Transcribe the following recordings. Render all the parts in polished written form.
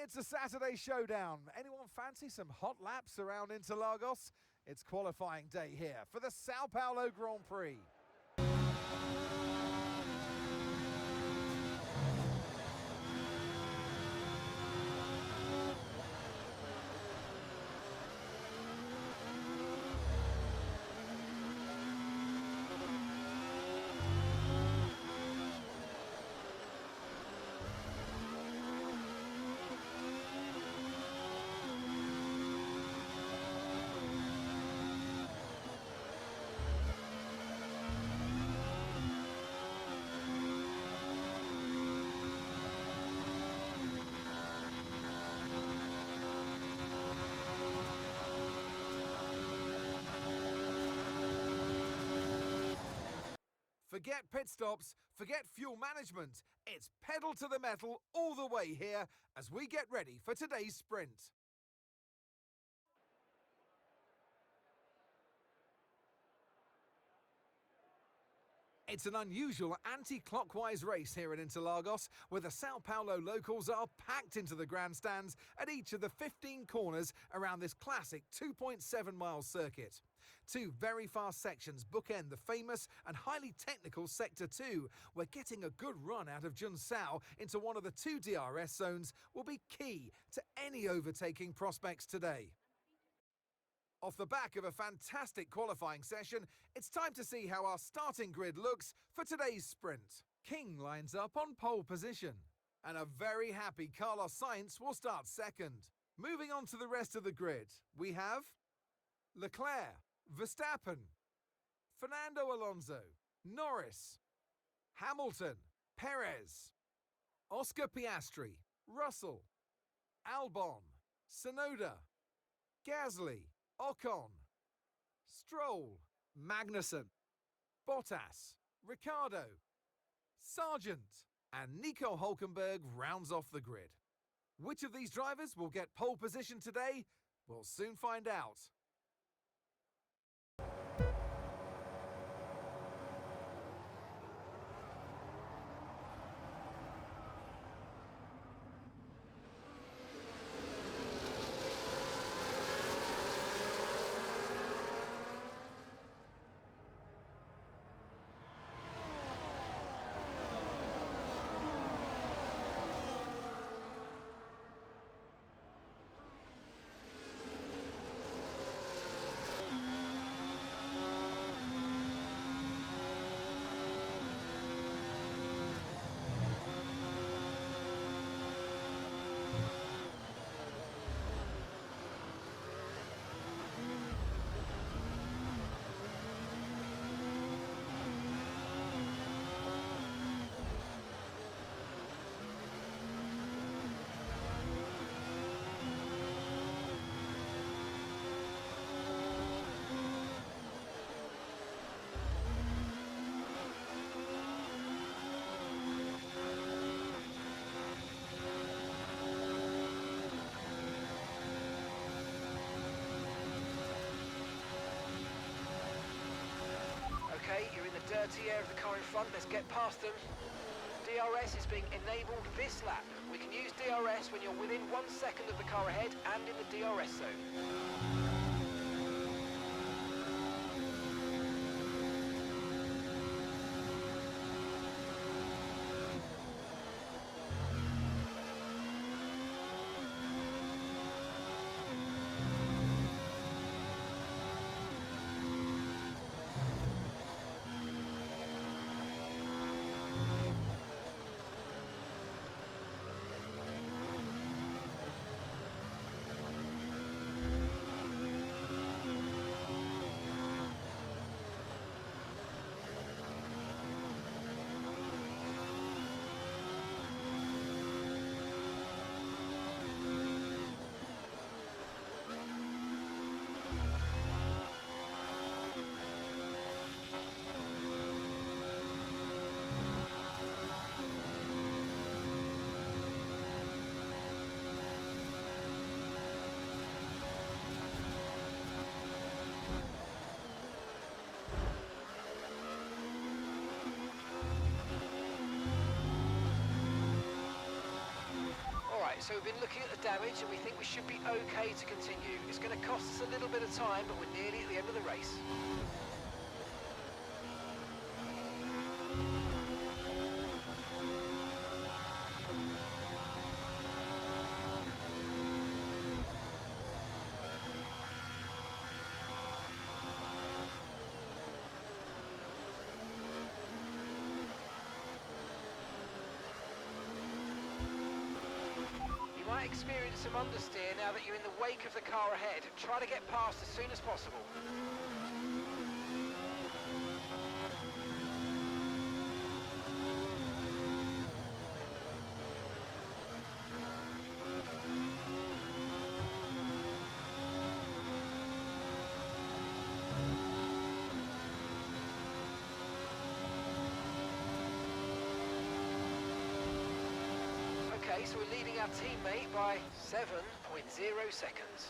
It's a Saturday showdown. Anyone fancy some hot laps around Interlagos? It's qualifying day here for the Sao Paulo Grand Prix. Forget pit stops, forget fuel management. It's pedal to the metal all the way here as we get ready for today's sprint. It's an unusual anti-clockwise race here at Interlagos, where the Sao Paulo locals are packed into the grandstands at each of the 15 corners around this classic 2.7-mile circuit. Two very fast sections bookend the famous and highly technical Sector 2, where getting a good run out of Junsao into one of the two DRS zones will be key to any overtaking prospects today. Off the back of a fantastic qualifying session, it's time to see how our starting grid looks for today's sprint. King lines up on pole position, and a very happy Carlos Sainz will start second. Moving on to the rest of the grid, we have Leclerc, Verstappen, Fernando Alonso, Norris, Hamilton, Perez, Oscar Piastri, Russell, Albon, Tsunoda, Gasly, Ocon, Stroll, Magnussen, Bottas, Ricciardo, Sargent, and Nico Hülkenberg rounds off the grid. Which of these drivers will get pole position today? We'll soon find out. Okay, you're in the dirty air of the car in front, let's get past them. DRS is being enabled this lap. We can use DRS when you're within 1 second of the car ahead and in the DRS zone. so we've been looking at the damage and we think we should be okay to continue. It's going to cost us a little bit of time, but we're nearly at the end of the race. You might experience some understeer now that you're in the wake of the car ahead. Try to get past as soon as possible. Okay, so we're leading our teammate by 7.0 seconds.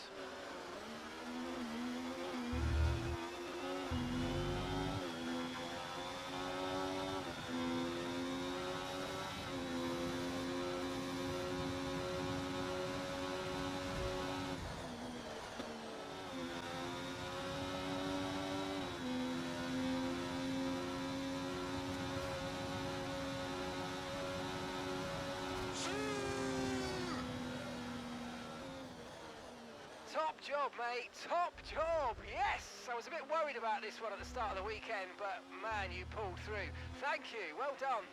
Top job, mate. Top job. Yes! I was a bit worried about this one at the start of the weekend, but man, you pulled through. Thank you. Well done.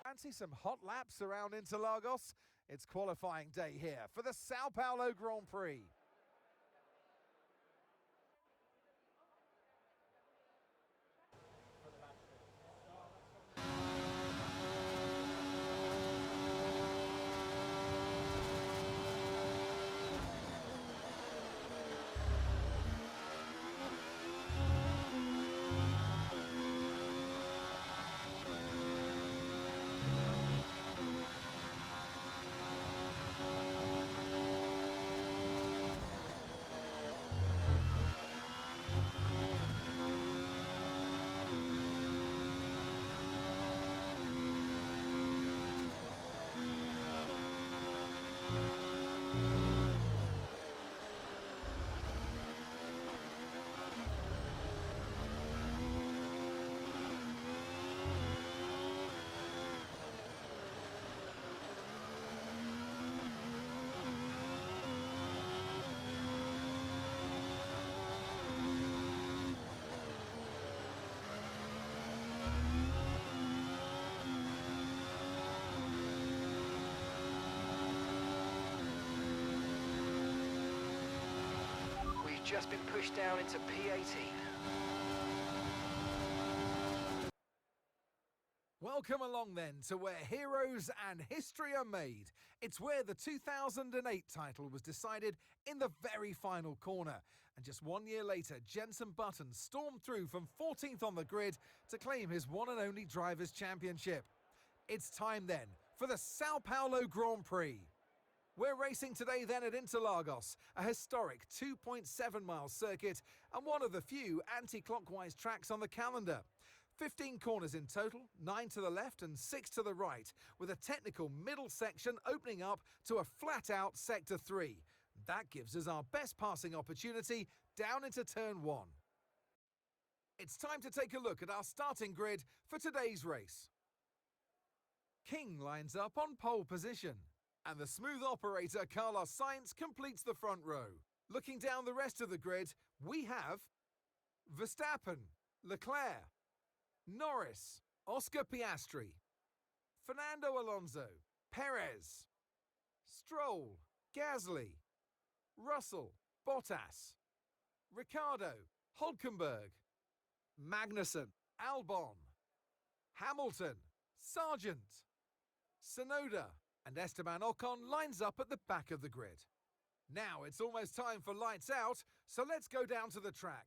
Fancy some hot laps around Interlagos? It's qualifying day here for the Sao Paulo Grand Prix. Just been pushed down into P18. Welcome along then to where heroes and history are made. It's where the 2008 title was decided in the very final corner. And just 1 year later, Jenson Button stormed through from 14th on the grid to claim his one and only Drivers' Championship. It's time then for the Sao Paulo Grand Prix. We're racing today then at Interlagos, a historic 2.7-mile circuit and one of the few anti-clockwise tracks on the calendar. 15 corners in total, 9 to the left and 6 to the right, with a technical middle section opening up to a flat-out Sector 3. That gives us our best passing opportunity down into Turn 1. It's time to take a look at our starting grid for today's race. King lines up on pole position. And the smooth operator Carlos Sainz completes the front row. Looking down the rest of the grid, we have Verstappen, Leclerc, Norris, Oscar Piastri, Fernando Alonso, Perez, Stroll, Gasly, Russell, Bottas, Ricciardo, Hülkenberg, Magnussen, Albon, Hamilton, Sargent, Tsunoda, and Esteban Ocon lines up at the back of the grid. Now it's almost time for lights out, so let's go down to the track.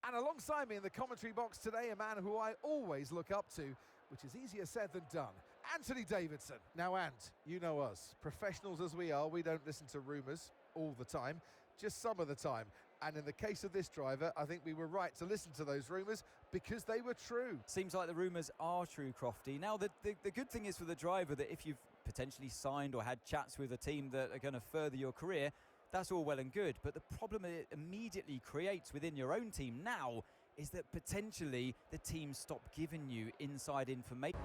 And alongside me in the commentary box today, a man who I always look up to, which is easier said than done, Anthony Davidson. Now, Ant, you know us. Professionals as we are, we don't listen to rumours all the time, just some of the time. And in the case of this driver, I think we were right to listen to those rumours because they were true. Seems like the rumours are true, Crofty. Now, the good thing is for the driver that if you've potentially signed or had chats with a team that are going to further your career, that's all well and good. But the problem it immediately creates within your own team now is that potentially the team stop giving you inside information.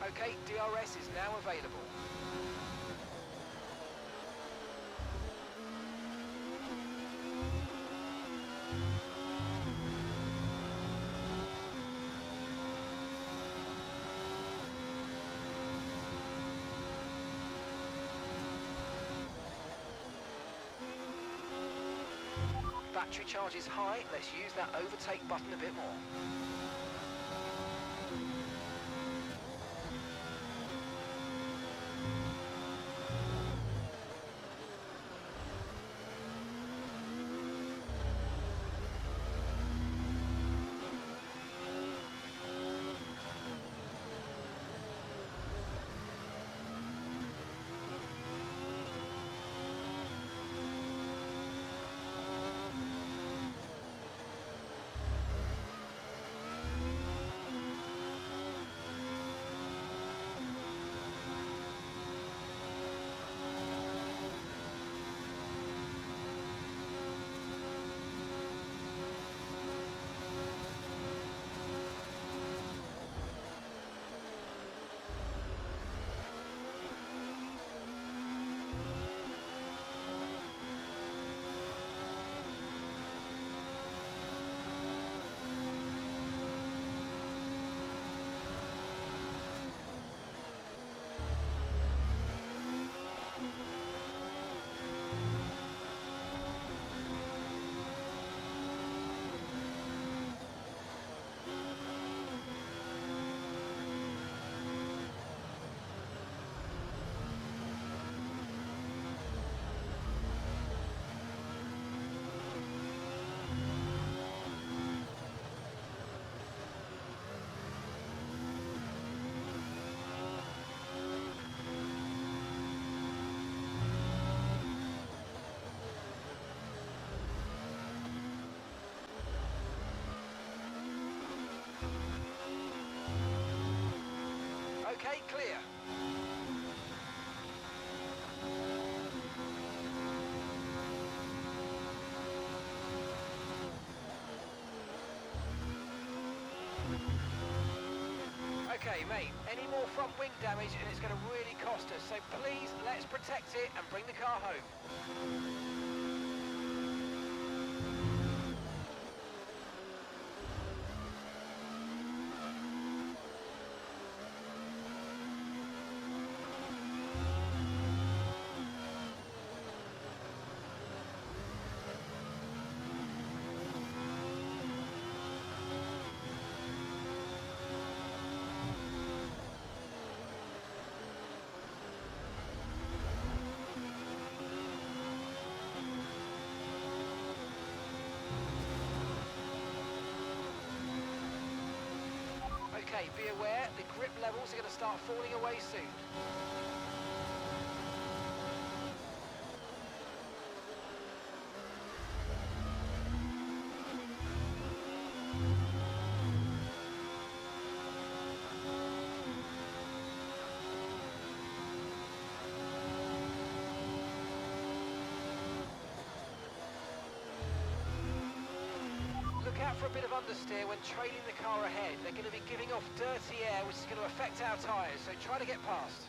Okay, DRS is now available. Battery charge is high, let's use that overtake button a bit more. Okay, clear. Okay, mate, any more front wing damage and it's going to really cost us, so please, let's protect it and bring the car home. Okay, be aware, the grip levels are going to start falling away soon. for a bit of understeer when trailing the car ahead. They're going to be giving off dirty air, which is going to affect our tyres, so try to get past.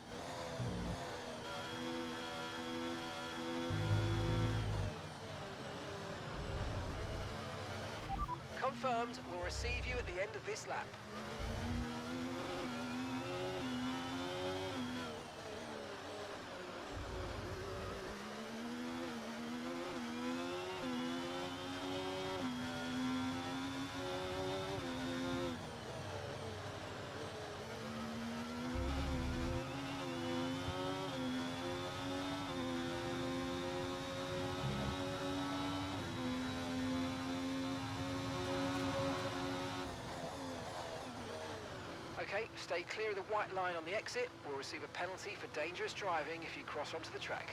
Confirmed, we'll receive you at the end of this lap. Okay, stay clear of the white line on the exit. We'll receive a penalty for dangerous driving if you cross onto the track.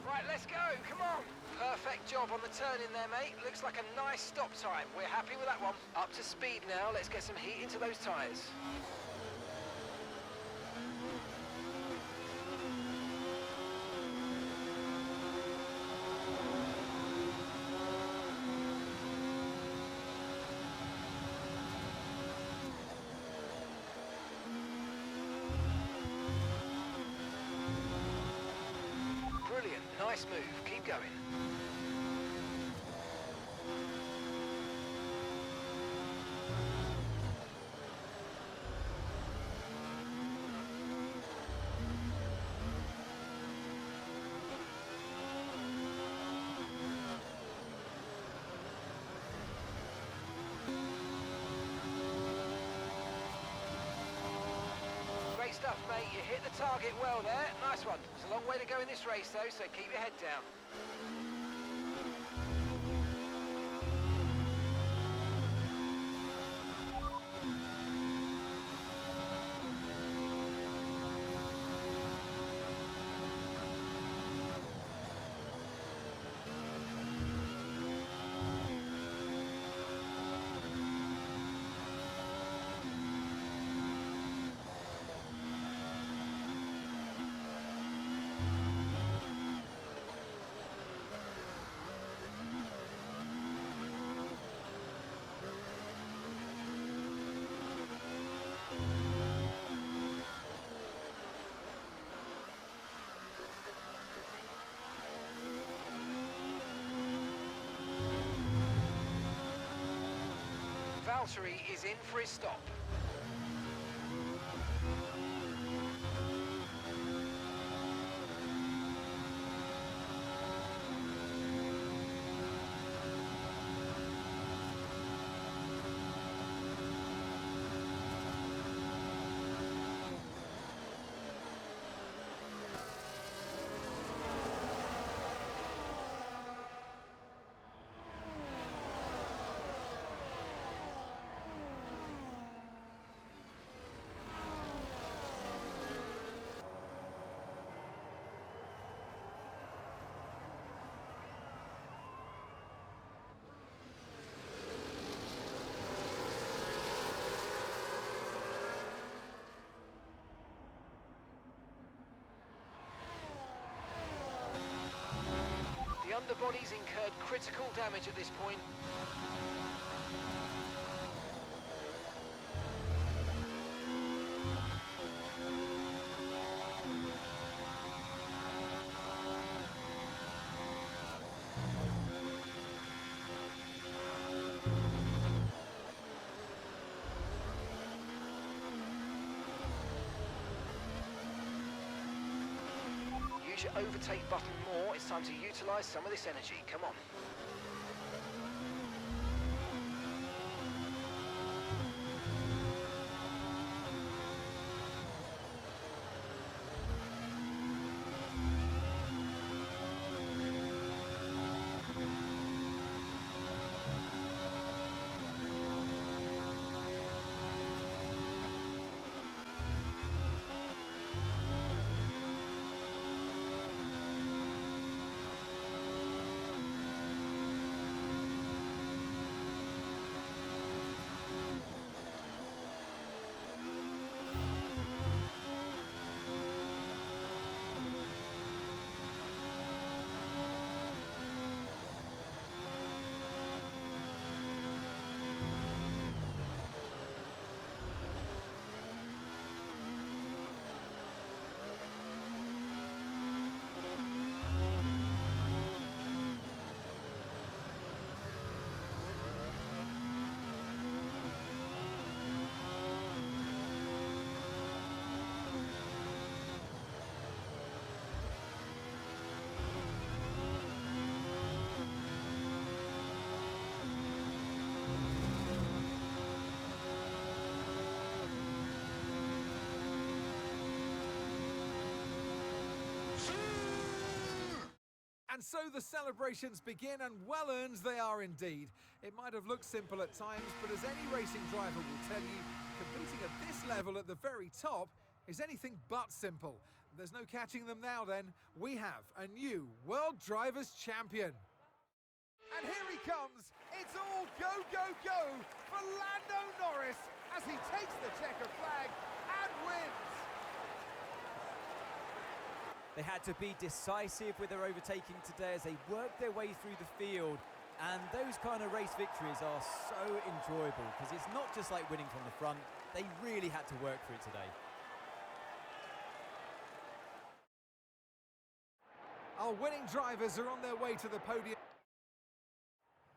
Right, let's go, come on! Perfect job on the turn in there, mate. Looks like a nice stop time. We're happy with that one. Up to speed now, let's get some heat into those tyres. Brilliant, nice move, keep going. Great stuff, mate. You hit the target well there. Nice one. There's a long way to go in this race, though, so keep your head down. Valtteri is in for his stop. The underbody's incurred critical damage at this point. Use your overtake button more. It's time to utilise some of this energy. Come on. And so the celebrations begin, and well earned they are indeed. It might have looked simple at times, but as any racing driver will tell you, competing at this level at the very top is anything but simple. There's no catching them now then. We have a new World Drivers' Champion. And here he comes. It's all go, go, go for Lando Norris as he takes the checker flag and wins. They had to be decisive with their overtaking today as they worked their way through the field. And those kind of race victories are so enjoyable because it's not just like winning from the front. They really had to work for it today. Our winning drivers are on their way to the podium.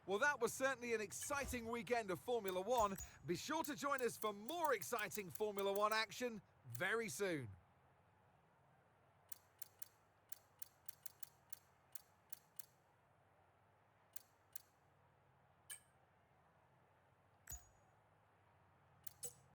Well, that was certainly an exciting weekend of Formula One. Be sure to join us for more exciting Formula One action very soon.